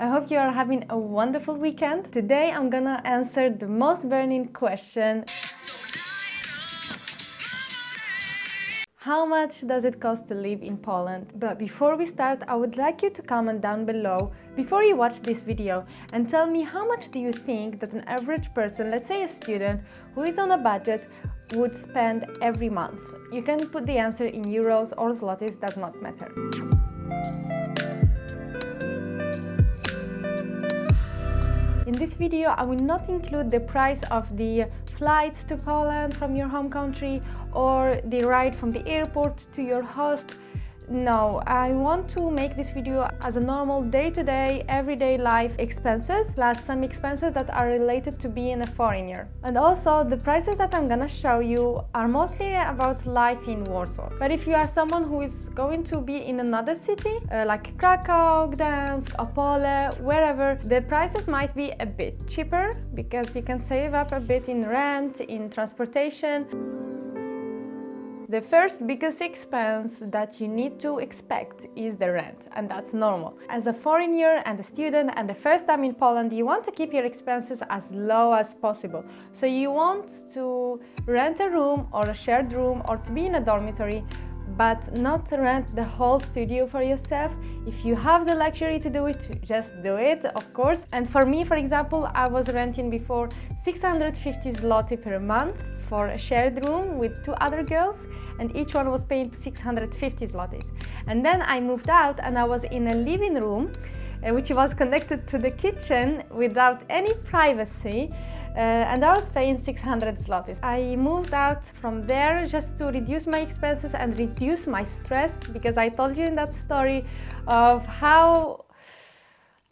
I hope you are having a wonderful weekend. Today I'm gonna answer the most burning question. How much does it cost to live in Poland? But before we start, I would like you to comment down below before you watch this video and tell me how much do you think that an average person, let's say a student, who is on a budget would spend every month. You can put the answer in euros or zlotys, does not matter. In this video, I will not include the price of the flights to Poland from your home country or the ride from the airport to your host. No, I want to make this video as a normal day-to-day, everyday life expenses, plus some expenses that are related to being a foreigner. And also, the prices that I'm gonna show you are mostly about life in Warsaw. But if you are someone who is going to be in another city, like Krakow, Gdańsk, Opole, wherever, the prices might be a bit cheaper because you can save up a bit in rent, in transportation. The first biggest expense that you need to expect is the rent, and that's normal. As a foreigner and a student and the first time in Poland, you want to keep your expenses as low as possible. So you want to rent a room or a shared room or to be in a dormitory, but not rent the whole studio for yourself. If you have the luxury to do it, just do it, of course. And for me, for example, I was renting before 650 zloty per month for a shared room with two other girls, and each one was paying 650 zlotys. And then I moved out and I was in a living room which was connected to the kitchen without any privacy, and I was paying 600 zlotys. I moved out from there just to reduce my expenses and reduce my stress, because I told you in that story of how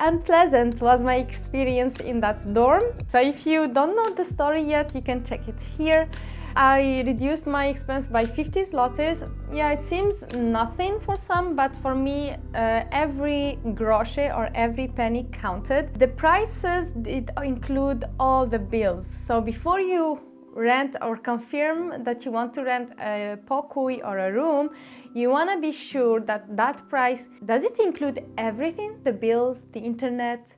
unpleasant was my experience in that dorm. So if you don't know the story yet, you can check it here. I reduced my expense by 50 zlotys. Yeah, it seems nothing for some, but for me, every groszy or every penny counted. The prices did include all the bills. So before you rent or confirm that you want to rent a pokój or a room, you want to be sure that that price, does it include everything? The bills, the internet?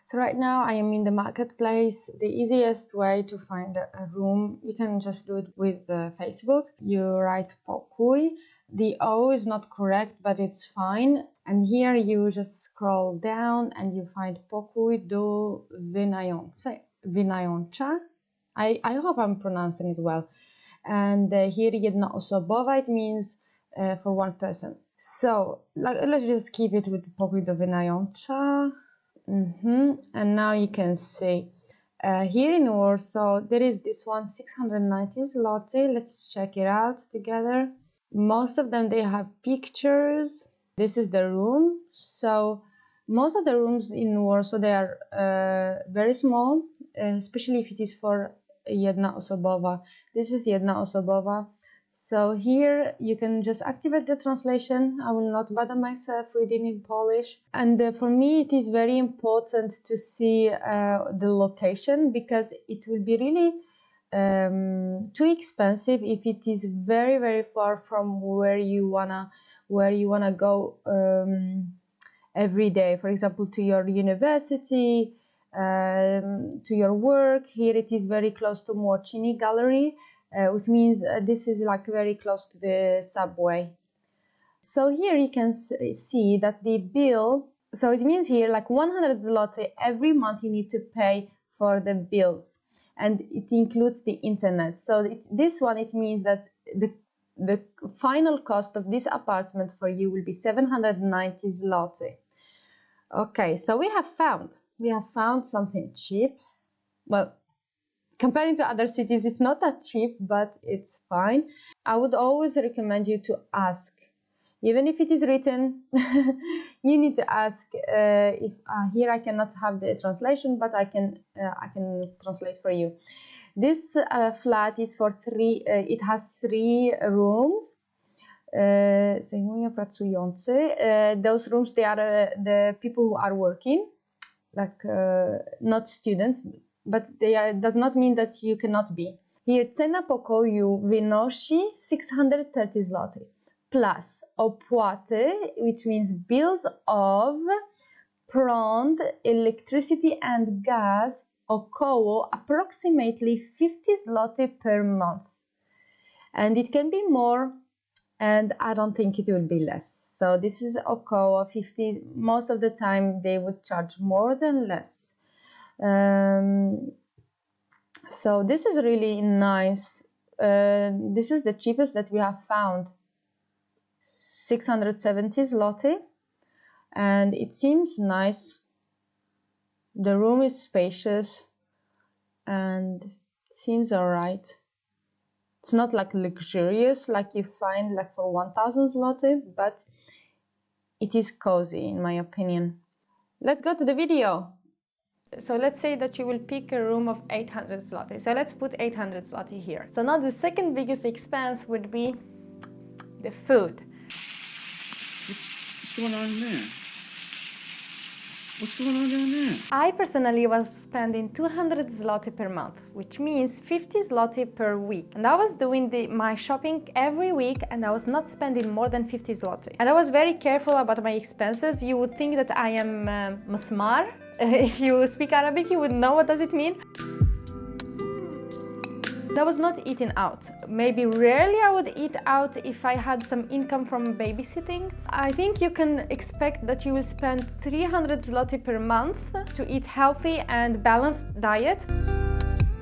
So right now I am in the marketplace. The easiest way to find a room, you can just do it with Facebook. You write pokój. The O is not correct, but it's fine. And here you just scroll down and you find pokój do wynajęcia. I hope I'm pronouncing it well. And here jednoosobowa, it means for one person. So let's just keep it with pokój do wynajęcia. And now you can see here in Warsaw there is this one 690 zloty. Let's check it out together. Most of them, they have pictures. This is the room. So most of the rooms in Warsaw, they are very small, especially if it is for jednoosobowa. This is jednoosobowa. So here you can just activate the translation. I will not bother myself reading in Polish. And for me it is very important to see the location, because it will be really too expensive if it is very, very far from where you wanna go every day. For example, to your university, to your work. Here it is very close to Młociny Gallery, which means this is like very close to the subway. So here you can see that the bill, so it means here like 100 zloty every month you need to pay for the bills, and it includes the internet. So this one, it means that the final cost of this apartment for you will be 790 zloty. Okay, so we have found something cheap. Well, comparing to other cities, it's not that cheap, but it's fine. I would always recommend you to ask, even if it is written, you need to ask. If here I cannot have the translation, but I can translate for you. This flat is for three. It has 3 rooms. Zajmują pracujący. Those rooms, they are the people who are working, like not students. But does not mean that you cannot be. Here cena pokoju wynosi 630 zł. plus opłaty, which means bills of prąd, electricity and gas, około approximately 50 zloty per month. And it can be more, and I don't think it will be less. So this is około 50. Most of the time they would charge more than less. So this is really nice. This is the cheapest that we have found, 670 zloty, and it seems nice. The room is spacious and seems alright. It's not like luxurious like you find like for 1000 zloty, but it is cozy in my opinion. Let's go to the video. So let's say that you will pick a room of 800 zloty. So let's put 800 zloty here. So now the second biggest expense would be the food. What's going on in there? What's going on down there? I personally was spending 200 zloty per month, which means 50 zloty per week. And I was doing my shopping every week, and I was not spending more than 50 zloty. And I was very careful about my expenses. You would think that I am masmar. If you speak Arabic, you would know what does it mean. I was not eating out. Maybe rarely I would eat out if I had some income from babysitting. I think you can expect that you will spend 300 zloty per month to eat healthy and balanced diet.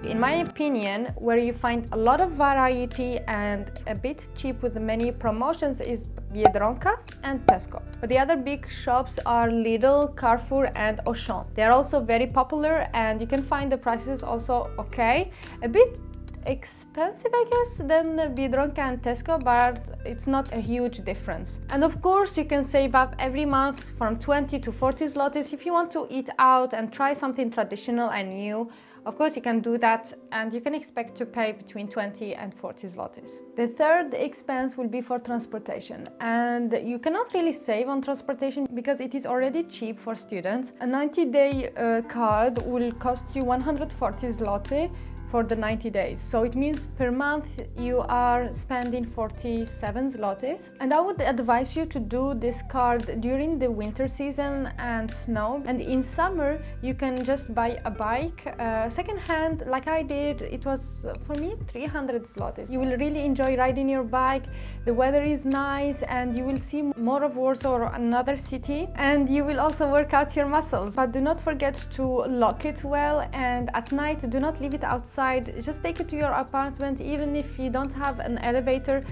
In my opinion, where you find a lot of variety and a bit cheap with many promotions is Biedronka and Tesco. But the other big shops are Lidl, Carrefour and Auchan. They are also very popular, and you can find the prices also okay. A bit expensive, I guess, than Biedronka and Tesco, but it's not a huge difference. And of course, you can save up every month from 20 to 40 zlotys if you want to eat out and try something traditional and new. Of course, you can do that, and you can expect to pay between 20 and 40 zlotys. The third expense will be for transportation, and you cannot really save on transportation because it is already cheap for students. A 90-day card will cost you 140 zloty for the 90 days. So it means per month you are spending 47 zlotys. And I would advise you to do this card during the winter season and snow. And in summer you can just buy a bike second hand like I did. It was for me 300 zlotys. You will really enjoy riding your bike. The weather is nice and you will see more of Warsaw or another city, and you will also work out your muscles. But do not forget to lock it well, and at night do not leave it outside. Just take it to your apartment. Even if you don't have an elevator,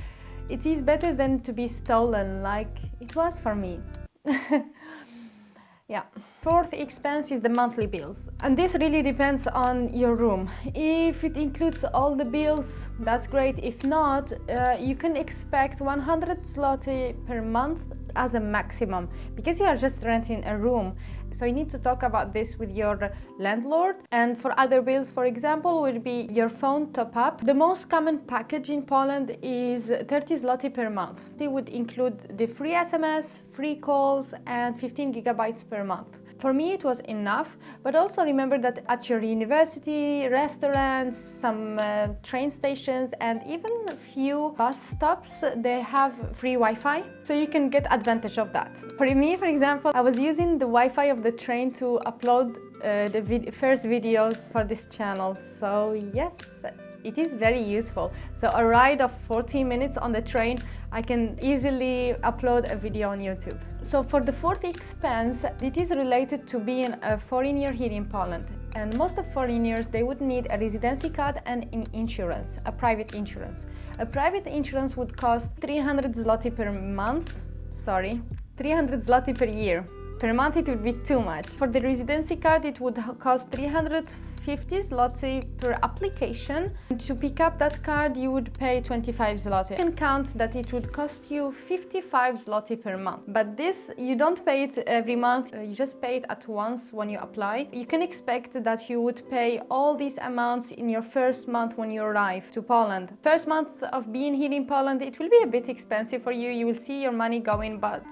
it is better than to be stolen like it was for me. Yeah. Fourth expense is the monthly bills, and this really depends on your room. If it includes all the bills, that's great. If not, you can expect 100 zloty per month as a maximum, because you are just renting a room. So you need to talk about this with your landlord. And for other bills, for example, would be your phone top up. The most common package in Poland is 30 zloty per month. They would include the free SMS, free calls, and 15 gigabytes per month. For me, it was enough, but also remember that at your university, restaurants, some train stations, and even a few bus stops, they have free Wi-Fi, so you can get advantage of that. For me, for example, I was using the Wi-Fi of the train to upload the first videos for this channel, so yes, it is very useful. So a ride of 40 minutes on the train, I can easily upload a video on YouTube. So for the fourth expense, it is related to being a foreigner here in Poland. And most of foreigners, they would need a residency card and an insurance, a private insurance. A private insurance would cost 300 zloty per month, 300 zloty per year. Per month it would be too much. For the residency card, it would cost 350 zloty per application. And to pick up that card, you would pay 25 zloty. You can count that it would cost you 55 zloty per month. But this, you don't pay it every month, you just pay it at once when you apply. You can expect that you would pay all these amounts in your first month when you arrive to Poland. First month of being here in Poland, it will be a bit expensive for you. You will see your money going, but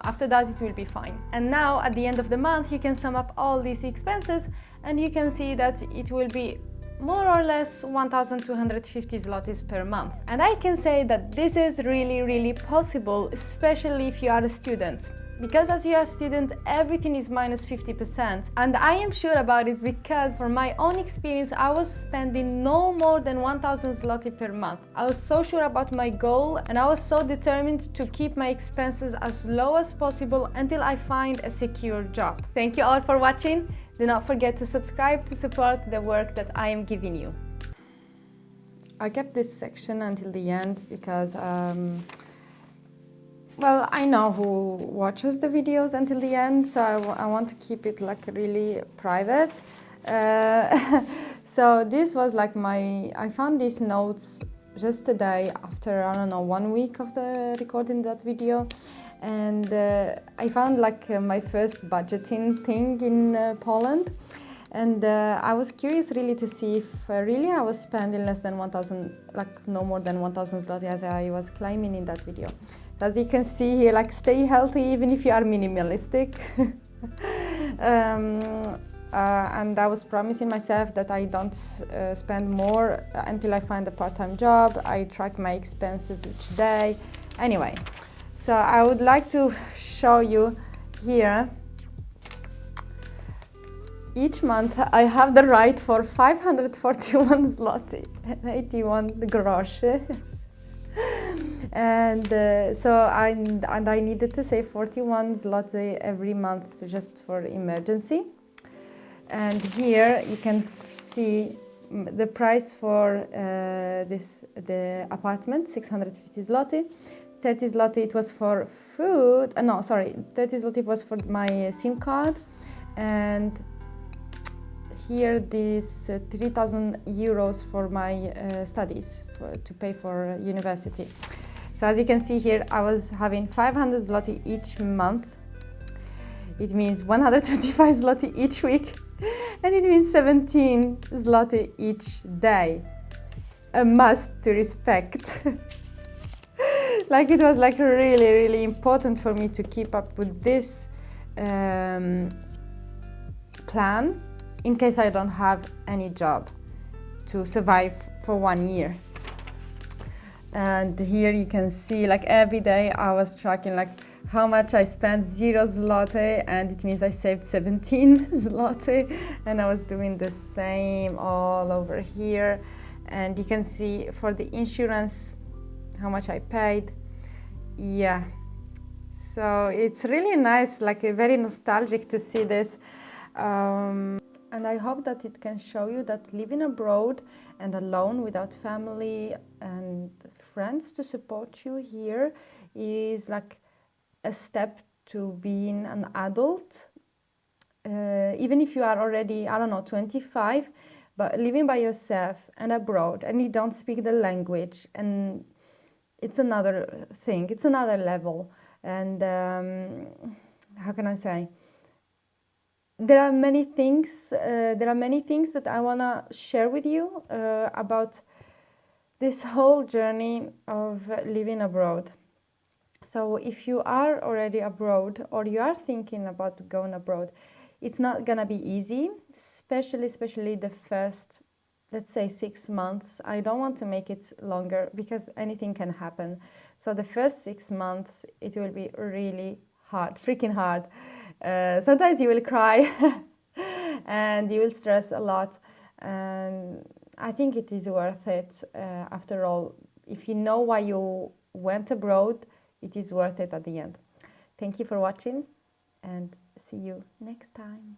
after that it will be fine. And now at the end of the month, you can sum up all these expenses and you can see that it will be more or less 1,250 zlotys per month. And I can say that this is really possible, especially if you are a student. Because as you are a student, everything is minus 50%. And I am sure about it because for my own experience, I was spending no more than 1,000 zloty per month. I was so sure about my goal and I was so determined to keep my expenses as low as possible until I find a secure job. Thank you all for watching. Do not forget to subscribe to support the work that I am giving you. I kept this section until the end because well, I know who watches the videos until the end, so I want to keep it like really private. So this was like I found these notes just today after, I don't know, 1 week of the recording that video. And I found like my first budgeting thing in Poland. And I was curious really to see if really I was spending less than 1,000, like no more than 1,000 zloty as I was claiming in that video. So as you can see here, like stay healthy even if you are minimalistic. And I was promising myself that I don't spend more until I find a part-time job. I track my expenses each day. Anyway, so I would like to show you here. Each month I have the right for 541 zloty and 81 groszy. And so I needed to save 41 zloty every month just for emergency. And here you can see the price for the apartment, 650 zloty. 30 zloty it was for food. No, sorry, 30 zloty was for my SIM card. And here this 3,000 euros for my studies to pay for university. So as you can see here, I was having 500 zloty each month. It means 125 zloty each week, and it means 17 zloty each day. A must to respect. Like it was like really important for me to keep up with this plan in case I don't have any job to survive for 1 year. And here you can see like every day I was tracking like how much I spent, 0 zloty, and it means I saved 17 zloty. And I was doing the same all over here. And you can see for the insurance how much I paid. Yeah, so it's really nice, like very nostalgic to see this. And I hope that it can show you that living abroad and alone without family and friends to support you here is like a step to being an adult. Even if you are already, I don't know, 25, but living by yourself and abroad and you don't speak the language, and it's another thing, it's another level. And how can I say? There are many things that I want to share with you about this whole journey of living abroad. So if you are already abroad or you are thinking about going abroad, it's not gonna be easy, especially the first, let's say, 6 months. I don't want to make it longer because anything can happen. So the first 6 months, it will be really hard, freaking hard. Sometimes you will cry and you will stress a lot, and I think it is worth it. After all, if you know why you went abroad, it is worth it at the end. Thank you for watching and see you next time.